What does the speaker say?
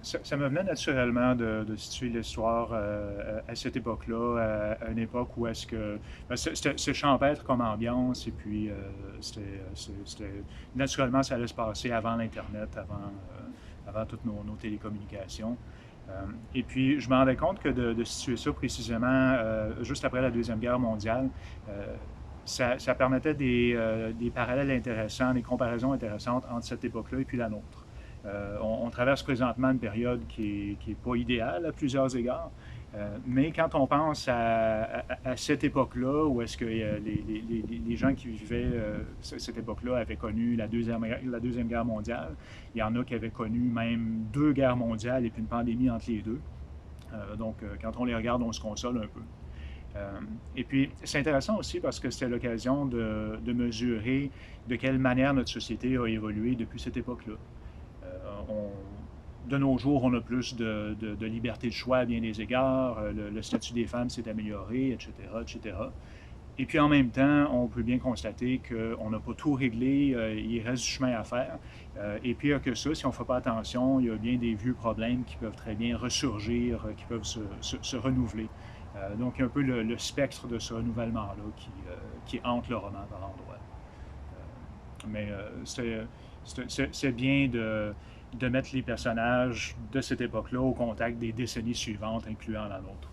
ça me venait naturellement de situer l'histoire à cette époque-là, à une époque où est-ce que ben, c'était champêtre comme ambiance, et puis naturellement, ça allait se passer avant l'Internet, avant toutes nos télécommunications. Et puis, je me rendais compte que de situer ça précisément juste après la Deuxième Guerre mondiale, euh, ça permettait des parallèles intéressants, des comparaisons intéressantes entre cette époque-là et puis la nôtre. On traverse présentement une période qui est pas idéale à plusieurs égards, mais quand on pense à cette époque-là, où est-ce que les gens qui vivaient cette époque-là avaient connu la deuxième Guerre mondiale, il y en a qui avaient connu même deux guerres mondiales et puis une pandémie entre les deux. Quand on les regarde, on se console un peu. Euh, et puis, c'est intéressant aussi parce que c'était l'occasion de mesurer de quelle manière notre société a évolué depuis cette époque-là. On, de nos jours, on a plus de liberté de choix à bien des égards, le statut des femmes s'est amélioré, etc., etc. Et puis en même temps, on peut bien constater qu'on n'a pas tout réglé, il reste du chemin à faire. Et pire que ça, si on ne fait pas attention, il y a bien des vieux problèmes qui peuvent très bien ressurgir, qui peuvent se renouveler. Donc, un peu le spectre de ce renouvellement-là qui hante le roman par endroits. Mais c'est bien de mettre les personnages de cette époque-là au contact des décennies suivantes, incluant la nôtre.